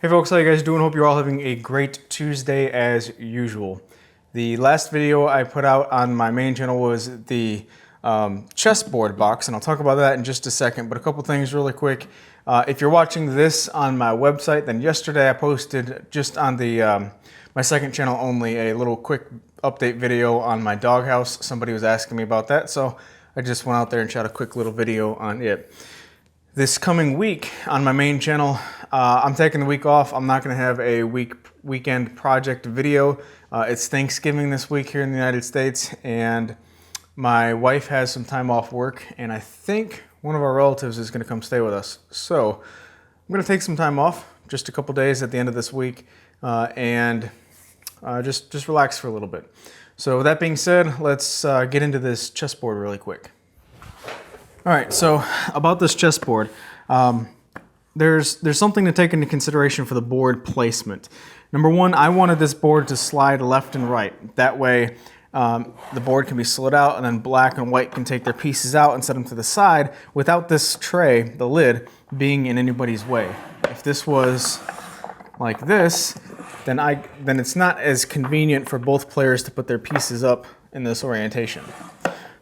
Hey folks, how you guys doing? Hope you're all having a great Tuesday as usual. The last video I put out on my main channel was the chessboard box, and I'll talk about that in just a second, but a couple things really quick. If you're watching this on my website, then yesterday I posted just on the my second channel only a little quick update video on my doghouse. Somebody was asking me about that, so I just went out there and shot a quick little video on it. This coming week on my main channel, I'm taking the week off. I'm not going to have a weekend project video. It's Thanksgiving this week here in the United States, and my wife has some time off work, and I think one of our relatives is going to come stay with us. So I'm going to take some time off, just a couple days at the end of this week, and just relax for a little bit. So with that being said, let's get into this chessboard really quick. All right, so about this chessboard, there's something to take into consideration for the board placement. Number one, I wanted this board to slide left and right. That way, the board can be slid out, and then black and white can take their pieces out and set them to the side without this tray, the lid, being in anybody's way. If this was like this, then it's not as convenient for both players to put their pieces up in this orientation.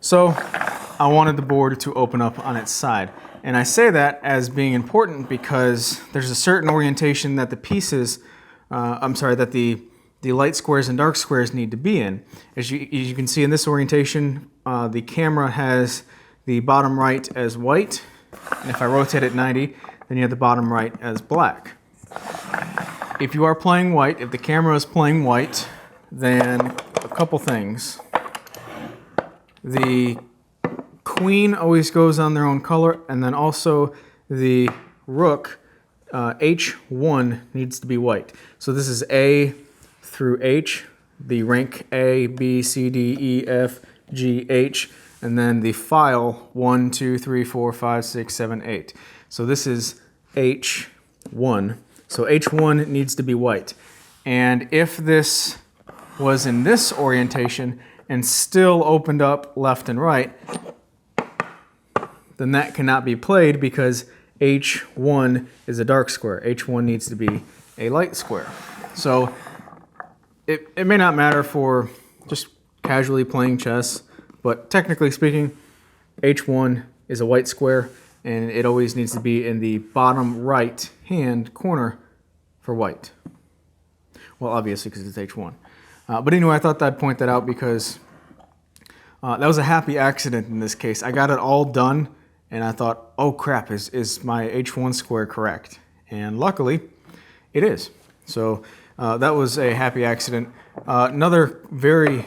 So I wanted the board to open up on its side. And I say that as being important because there's a certain orientation that the pieces, that the light squares and dark squares need to be in. As you can see in this orientation, the camera has the bottom right as white. And if I rotate it 90, then you have the bottom right as black. If you are playing white, if the camera is playing white, then a couple things. The queen always goes on their own color, and then also the rook, H1, needs to be white. So this is A through H, the rank A, B, C, D, E, F, G, H, and then the file 1, 2, 3, 4, 5, 6, 7, 8. So this is H1. So H1 needs to be white. And if this was in this orientation and still opened up left and right, then that cannot be played because H1 is a dark square. H1 needs to be a light square. So it may not matter for just casually playing chess, but technically speaking, H1 is a white square, and it always needs to be in the bottom right hand corner for white. Well, obviously because it's H1. But anyway, I thought I'd point that out because that was a happy accident in this case. I got it all done, and I thought, oh crap, is my H1 square correct? And luckily, it is. So that was a happy accident. Another very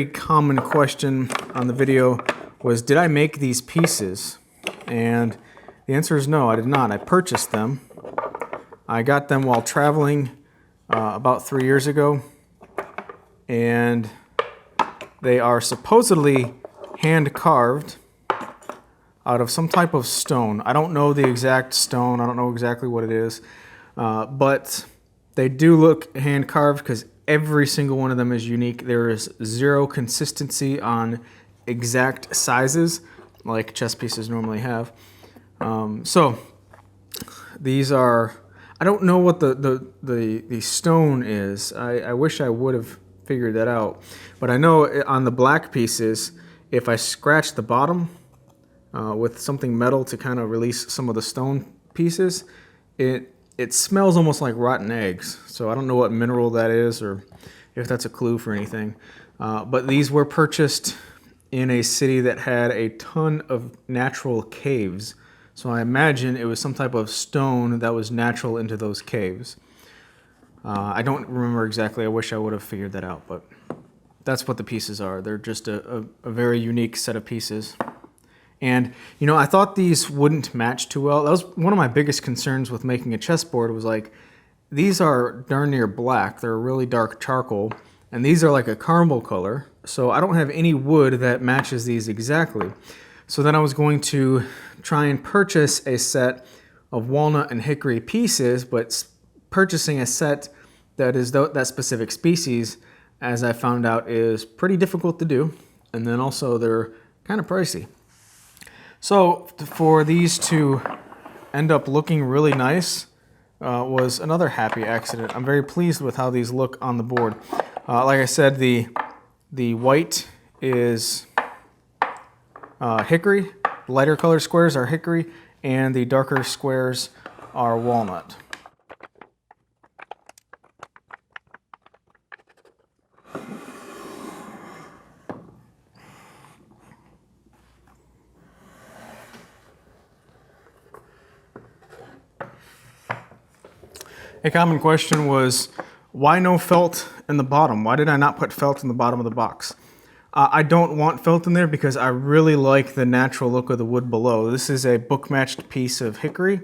common question on the video was, did I make these pieces? And the answer is no, I did not. I purchased them. I got them while traveling about 3 years ago, and they are supposedly hand carved out of some type of stone. I don't know the exact stone. I don't know exactly what it is, but they do look hand carved because every single one of them is unique. There is zero consistency on exact sizes like chess pieces normally have. So these are, I don't know what the stone is. I wish I would have figured that out. But I know on the black pieces, if I scratch the bottom with something metal to kind of release some of the stone pieces, it smells almost like rotten eggs. So I don't know what mineral that is or if that's a clue for anything. But these were purchased in a city that had a ton of natural caves. So I imagine it was some type of stone that was natural into those caves. I don't remember exactly. I wish I would have figured that out, but that's what the pieces are. They're just a very unique set of pieces. And, you know, I thought these wouldn't match too well. That was one of my biggest concerns with making a chessboard was like, these are darn near black. They're a really dark charcoal, and these are like a caramel color. So I don't have any wood that matches these exactly. So then I was going to try and purchase a set of walnut and hickory pieces, but purchasing a set that is that specific species, as I found out, is pretty difficult to do. And then also they're kind of pricey. So for these to end up looking really nice, was another happy accident. I'm very pleased with how these look on the board. Like I said, the white is hickory, lighter color squares are hickory, and the darker squares are walnut. A common question was, why no felt in the bottom? Why did I not put felt in the bottom of the box? I don't want felt in there because I really like the natural look of the wood below. This is a book-matched piece of hickory,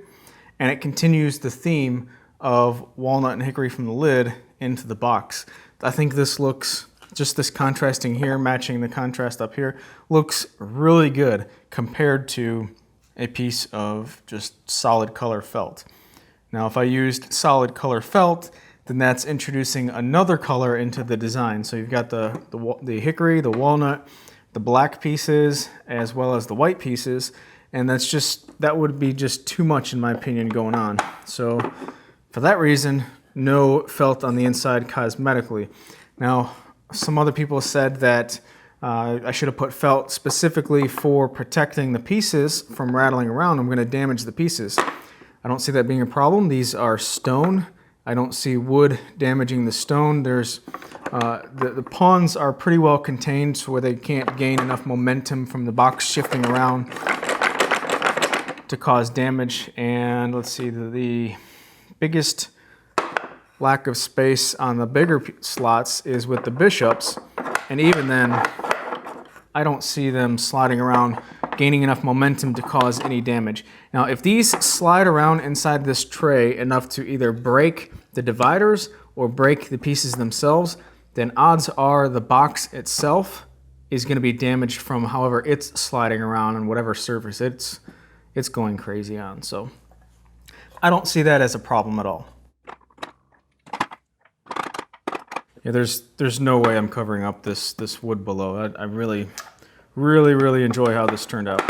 and it continues the theme of walnut and hickory from the lid into the box. I think this looks, just this contrasting here, matching the contrast up here, looks really good compared to a piece of just solid color felt. Now, if I used solid color felt, then that's introducing another color into the design. So you've got the hickory, the walnut, the black pieces, as well as the white pieces, and that would be just too much in my opinion going on. So for that reason, no felt on the inside cosmetically. Now, some other people said that I should have put felt specifically for protecting the pieces from rattling around. I'm going to damage the pieces. I don't see that being a problem. These are stone. I don't see wood damaging the stone. There's the pawns are pretty well contained so where they can't gain enough momentum from the box shifting around to cause damage. And let's see, the biggest lack of space on the bigger slots is with the bishops. And even then, I don't see them sliding around, gaining enough momentum to cause any damage. Now, if these slide around inside this tray enough to either break the dividers or break the pieces themselves, then odds are the box itself is going to be damaged from however it's sliding around on whatever surface it's going crazy on. So I don't see that as a problem at all. Yeah, there's no way I'm covering up this wood below. I really enjoy how this turned out.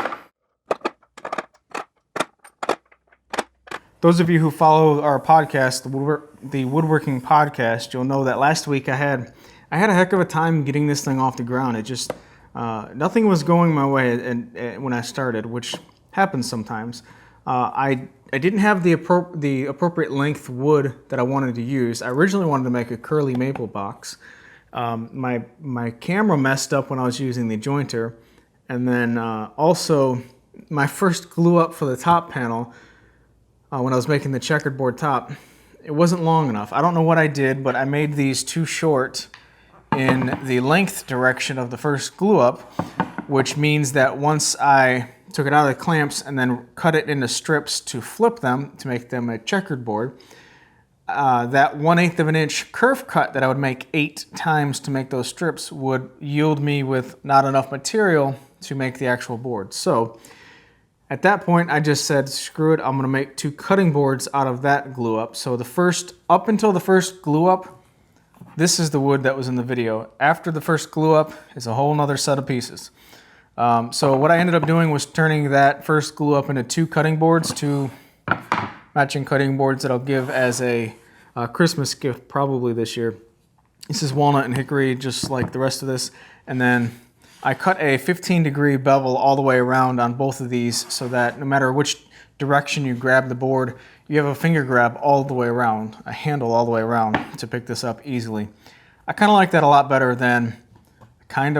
Those of you who follow our podcast, the Woodworking Podcast, you'll know that last week I had a heck of a time getting this thing off the ground. It just nothing was going my way and when I started, which happens sometimes. I didn't have the appropriate length wood that I wanted to use. I originally wanted to make a curly maple box. My camera messed up when I was using the jointer, and then also my first glue up for the top panel when I was making the checkered board top, it wasn't long enough. I don't know what I did, but I made these too short in the length direction of the first glue up, which means that once I took it out of the clamps and then cut it into strips to flip them to make them a checkered board, that 1/8 of an inch curve cut that I would make 8 times to make those strips would yield me with not enough material to make the actual board. So at that point, I just said, screw it, I'm going to make 2 cutting boards out of that glue up. So up until the first glue up, this is the wood that was in the video. After the first glue up is a whole nother set of pieces. So what I ended up doing was turning that first glue up into 2 cutting boards, 2 matching cutting boards that I'll give as a Christmas gift probably this year. This is walnut and hickory, just like the rest of this. And then I cut a 15-degree bevel all the way around on both of these so that no matter which direction you grab the board, you have a finger grab all the way around, a handle all the way around to pick this up easily. I kind of like that a lot better than, I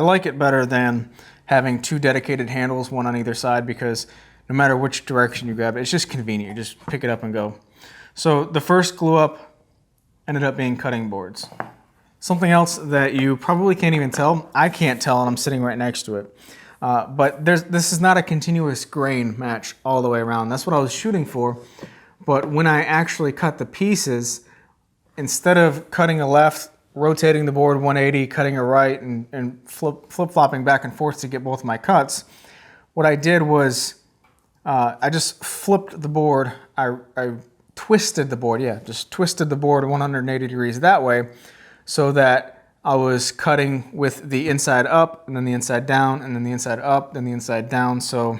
like it better than having 2 dedicated handles, one on either side, because no matter which direction you grab it, it's just convenient. You just pick it up and go. So the first glue up ended up being cutting boards. Something else that you probably can't even tell, I can't tell, and I'm sitting right next to it. But this is not a continuous grain match all the way around. That's what I was shooting for. But when I actually cut the pieces, instead of cutting a left, rotating the board 180, cutting a right, and flip-flopping back and forth to get both my cuts, what I did was I just flipped the board. I twisted the board, just twisted the board 180 degrees that way, so that I was cutting with the inside up, and then the inside down, and then the inside up, then the inside down. So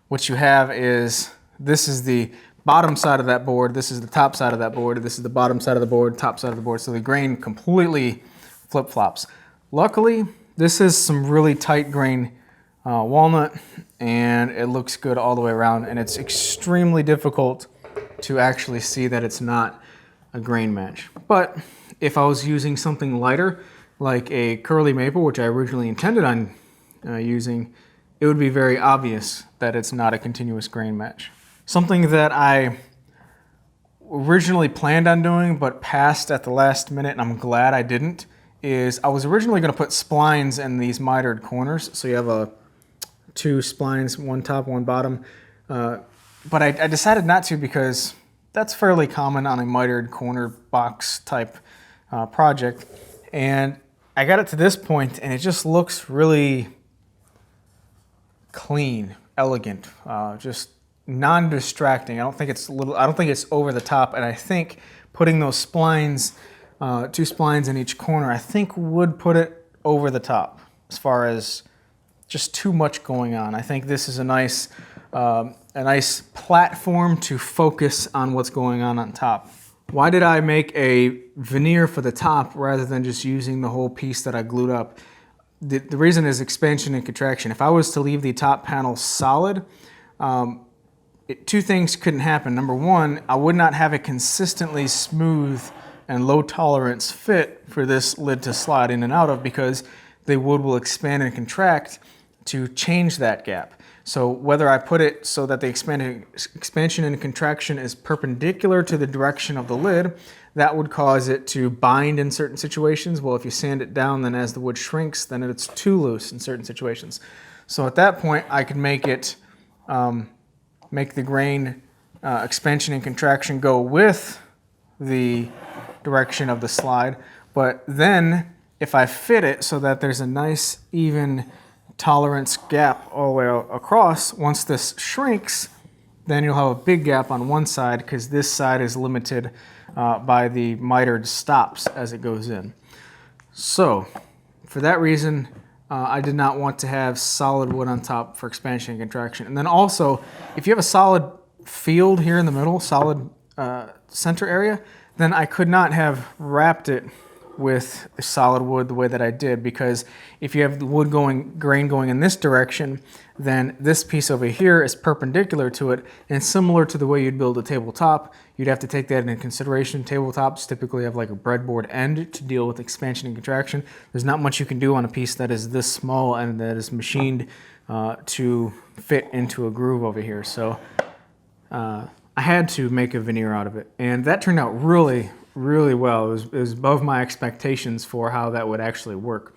what you have is this is the bottom side of that board, this is the top side of that board, this is the bottom side of the board, top side of the board, so the grain completely flip-flops. Luckily, this is some really tight grain walnut, and it looks good all the way around, and it's extremely difficult to actually see that it's not a grain match. But if I was using something lighter, like a curly maple, which I originally intended on using, it would be very obvious that it's not a continuous grain match. Something that I originally planned on doing but passed at the last minute, and I'm glad I didn't, is I was originally going to put splines in these mitered corners. So you have two splines, one top, one bottom. But I decided not to because that's fairly common on a mitered corner box type project. And I got it to this point and it just looks really clean, elegant, just non-distracting. I don't think it's over the top, and I think putting those splines, two splines in each corner, I think would put it over the top as far as just too much going on. I think this is a nice platform to focus on what's going on top. Why did I make a veneer for the top rather than just using the whole piece that I glued up? The reason is expansion and contraction. If I was to leave the top panel solid, two things couldn't happen. Number one, I would not have a consistently smooth and low tolerance fit for this lid to slide in and out of, because the wood will expand and contract to change that gap. So whether I put it so that the expansion and contraction is perpendicular to the direction of the lid, that would cause it to bind in certain situations. Well, if you sand it down, then as the wood shrinks, then it's too loose in certain situations. So at that point, I could make it, make the grain expansion and contraction go with the direction of the slide. But then if I fit it so that there's a nice even tolerance gap all the way across, once this shrinks, then you'll have a big gap on one side because this side is limited by the mitered stops as it goes in. So for that reason, I did not want to have solid wood on top for expansion and contraction. And then also, if you have a solid field here in the middle, solid center area, then I could not have wrapped it with solid wood the way that I did, because if you have the wood grain going in this direction, then this piece over here is perpendicular to it, and similar to the way you'd build a tabletop, you'd have to take that into consideration. Tabletops typically have like a breadboard end to deal with expansion and contraction. There's not much you can do on a piece that is this small and that is machined to fit into a groove over here. So I had to make a veneer out of it, and that turned out really well. It was above my expectations for how that would actually work.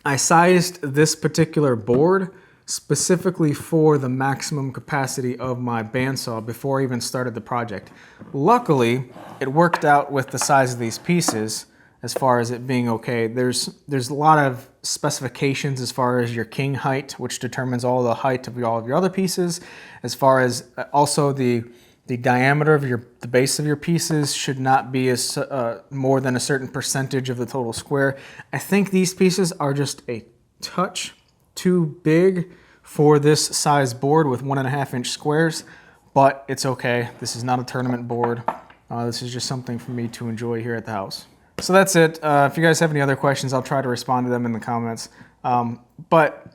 I sized this particular board specifically for the maximum capacity of my bandsaw before I even started the project. Luckily, it worked out with the size of these pieces as far as it being okay. There's a lot of specifications as far as your king height, which determines all the height of all of your other pieces, as far as also the diameter of the base of your pieces should not be more than a certain percentage of the total square. I think these pieces are just a touch too big for this size board with 1.5 inch squares, but it's okay. This is not a tournament board. This is just something for me to enjoy here at the house. So that's it. If you guys have any other questions, I'll try to respond to them in the comments. But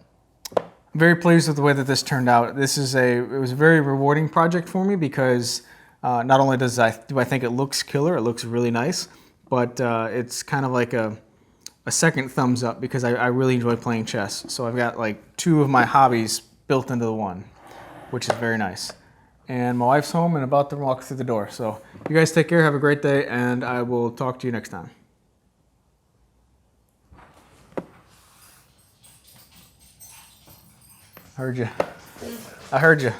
I'm very pleased with the way that this turned out. It was a very rewarding project for me because not only do I think it looks killer, it looks really nice, but it's kind of like a second thumbs up because I really enjoy playing chess. So I've got like two of my hobbies built into the one, which is very nice. And my wife's home and about to walk through the door. So you guys take care, have a great day, and I will talk to you next time. I heard you.